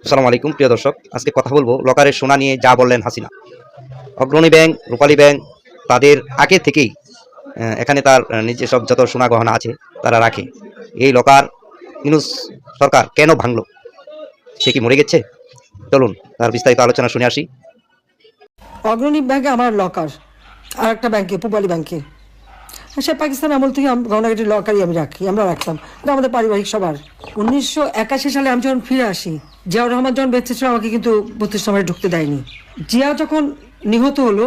আসসালামু আলাইকুম প্রিয় দর্শক, আজকে কথা বলবো লকারের সোনা নিয়ে যা বললেন হাসিনা। অগ্রণী ব্যাংক, রূপালী ব্যাংক তাদের আগে থেকেই এখানে তার নিজে সব যত সোনা গহনা আছে তারা রাখে। এই লকার ইউনূস সরকার কেন ভাঙলো? সে কি মরে গেছে? চলুন তার বিস্তারিত আলোচনা শুনে আসি। অগ্রণী ব্যাংকে আমার লকার, আর একটা ব্যাংকে পূবালী ব্যাংকে, সে পাকিস্তান আমল থেকে গহনাগাটির লকারই আমি রাখি, আমরা রাখতাম, এটা আমাদের পারিবারিক সবার। 1981 সালে আমি যখন ফিরে আসি, জিয়াউর রহমান যখন বেঁচে ছিল আমাকে কিন্তু 32 নম্বরে ঢুকতে দেয়নি। জিয়া যখন নিহত হলো,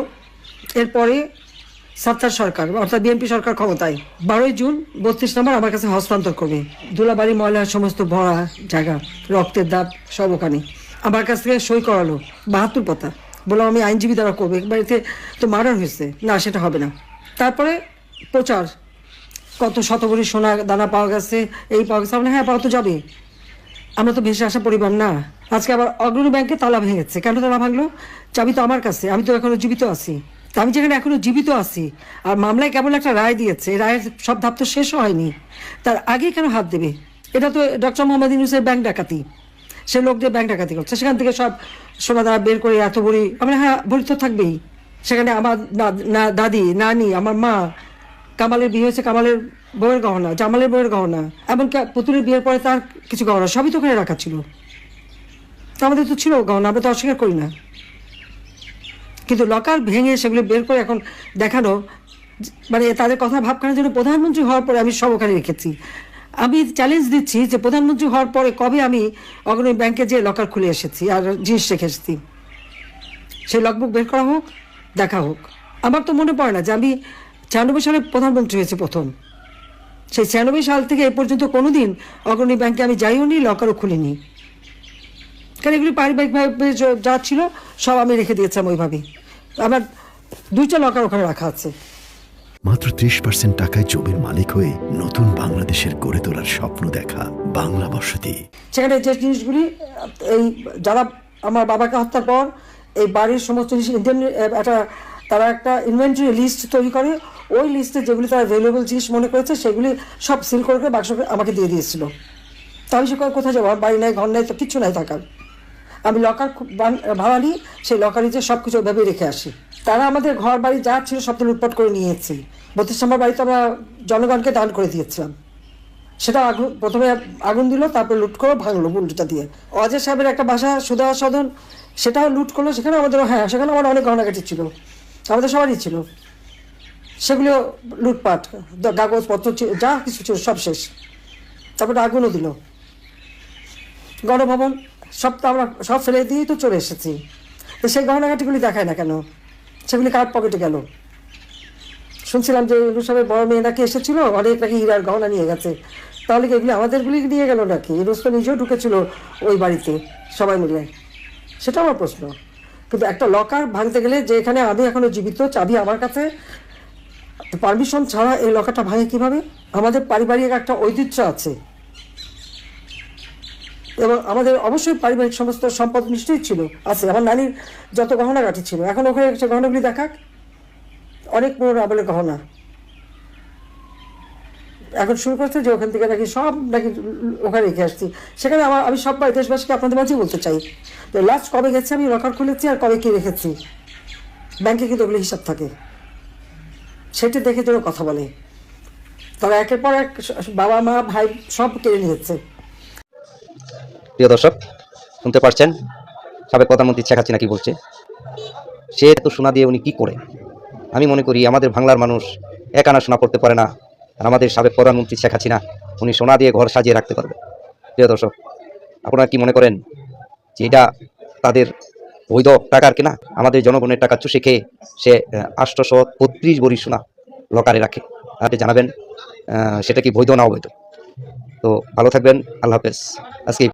এরপরে সত্তার সরকার অর্থাৎ বিএনপি সরকার ক্ষমতায় 12 জুন 32 নম্বর আমার কাছে হস্তান্তর করবে। ধুলাবাড়ি ময়লার সমস্ত ভরা জায়গা, রক্তের দাগ সব ওখানে আমার কাছ থেকে সই করালো 72 পাতা। বললাম আমি আইনজীবী দ্বারা করবো, বাড়িতে তো মার্ডার হয়েছে, না সেটা হবে না। তারপরে প্রচার, কত শতভরি সোনা দানা পাওয়া গেছে, এই পাওয়া গেছে, হ্যাঁ পাওয়া তো যাবে, আমরা তো ভেসে আসা পরিবার না। আজকে আবার অগ্রণী ব্যাংকে তালা ভেঙেছে, কেন তালা ভাঙলো? চাবি তো আমার কাছে, আমি তো এখনো জীবিত আছি। আমি যেখানে এখনো জীবিত আছি আর মামলায় কেবল একটা রায় দিয়েছে, রায়ের সব ধাপ তো শেষ হয়নি, তার আগে কেন হাত দেবে? এটা তো ডক্টর মোহাম্মদ ইউনূসের ব্যাংক ডাকাতি, সে লোক দিয়ে ব্যাংক ডাকাতি করছে, সেখান থেকে সব সোনা দানা বের করে এত ভরি, আমরা হ্যাঁ ভরি তো থাকবেই। সেখানে আমার দাদি, নানি, আমার মা, কামালের বিয়ে হয়েছে, কামালের বউয়ের গহনা, জামালের বউয়ের গহনা, এমনকি পুতুলের বিয়ের পরে তার কিছু গহনা সবই তো ওখানে রাখা ছিল। তা আমাদের তো ছিল গহনা, আমরা তো অস্বীকার করি না। কিন্তু লকার ভেঙে সেগুলো বের করে এখন দেখানো, মানে তাদের কথা ভাবখানা যেন প্রধানমন্ত্রী হওয়ার পরে আমি সব ওখানে রেখেছি। আমি চ্যালেঞ্জ দিচ্ছি যে প্রধানমন্ত্রী হওয়ার পরে কবে আমি অগ্রণী ব্যাংকে যে লকার খুলে এসেছি আর জিনিস রেখে এসেছি, সেই লগবুক বের করা হোক, দেখা হোক। আমার তো মনে পড়ে না যে আমি 96 সালে প্রধানমন্ত্রী হয়েছে প্রথম। সেই 96 সাল থেকে এ পর্যন্ত কোনোদিন অগ্রণী ব্যাংকে আমি যাইও নি, লকারও খুলিনি, কারণ এগুলি পারিবারিকভাবে যা ছিল সব আমি রেখে দিয়েছিলাম ওইভাবেই। আমার 2টা লকার ওখানে রাখা আছে। মাত্র 30% টাকায় জমির মালিক হয়ে নতুন বাংলাদেশের গড়ে তোলার স্বপ্ন দেখা বাংলা বসতি। সেখানে যে জিনিসগুলি, এই যারা আমার বাবাকে হত্যার পর এই বাড়ির সমস্ত জিনিস তারা একটা ইনভেন্টরি লিস্ট তৈরি করে, ওই লিস্টে যেগুলি তারা ভ্যালুয়েবল জিনিস মনে করেছে সেগুলি সব সিল করে বাক্স আমাকে দিয়ে দিয়েছিল। তা আমি সে কোথায় যাবো? আমার বাড়ি নাই, ঘর নাই, তো কিচ্ছু নাই থাকার। আমি লকার ভাড়া নিই, সেই লকারে যে সব কিছু ওইভাবেই রেখে আসি। তারা আমাদের ঘর বাড়ি যা ছিল সব তো লুটপাট করে নিয়েছি। 32 নম্বর বাড়িতে আমরা জনগণকে দান করে দিয়েছিলাম, সেটা প্রথমে আগুন দিল, তারপরে লুট করে ভাঙলো বুলডোজার দিয়ে। অজয় সাহেবের একটা বাসা সুধা সদন, সেটাও লুট করলো, সেখানে আমাদের, হ্যাঁ সেখানে আমার অনেক গহনাগাটি ছিল, আমাদের সবারই ছিল, সেগুলো লুটপাট, কাগজপত্র যা কিছু ছিল সব শেষ। তারপরে আগুনও দিল। গণভবন সব তো আমরা সব ফেলে দিয়েই তো চলে এসেছি, তো সেই গহনাগাটিগুলি দেখায় না কেন? সেগুলি কার পকেটে গেল? শুনছিলাম যে ইউনূস সাহেবের বড় মেয়ে নাকি এসেছিল, অনেক নাকি হীরার গহনা নিয়ে গেছে, তাহলে কি এগুলি আমাদেরগুলি নিয়ে গেল নাকি? ইউনূস তো নিজেও ঢুকেছিল ওই বাড়িতে সবাই মিলে, সেটা আমার প্রশ্ন। কিন্তু একটা লকার ভাঙতে গেলে, যে এখানে আমি এখনো জীবিত, চাবি আমার কাছে, পারমিশন ছাড়া এই লকারটা ভাঙে কিভাবে? আমাদের পারিবারিক একটা ঐতিহ্য আছে এবং আমাদের অবশ্যই পারিবারিক সমস্ত সম্পদ নিশ্চয়ই ছিল, আছে। আমার নানির যত গহনাগাটি ছিল, এখন ওখানে সে গহনাগুলি দেখাক, অনেক পুরোনো আমলের গহনা। এখন শুরু করছে যে ওখান থেকে নাকি সব নাকি ওখানে রেখে আসছি। সেখানে আমি সব দেশবাসীকে আপনাদের মাঝেই বলতে চাই যে লাস্ট কবে গেছে আমি লকার খুলেছি আর কবে কি রেখেছি, ব্যাংকে কিন্তু ওগুলো হিসাব থাকে, সেটা দেখে যেন কথা বলে। তারা একের পর এক বাবা মা ভাই সব কেড়ে নিয়েছে। প্রিয় দর্শক, শুনতে পারছেন সাবেক প্রধানমন্ত্রী শেখ হাসিনা কি বলছে। সে এত সোনা দিয়ে উনি কি করে? আমি মনে করি আমাদের বাংলার মানুষ এক আনা সোনা পড়তে পারে না, আর আমাদের সাবেক প্রধানমন্ত্রী শেখ হাসিনা উনি সোনা দিয়ে ঘর সাজিয়ে রাখতে পারবে। প্রিয় দর্শক, আপনারা কি মনে করেন যে এটা তাদের বৈধ টাকার কেনা? আমাদের জনগণের টাকা চুষে খেয়ে সে 832 ভরি সোনা লকারে রাখে। আপনি জানাবেন সেটা কি বৈধ না অবৈধ? তো ভালো থাকবেন, আল্লাহ হাফেজ। আজকে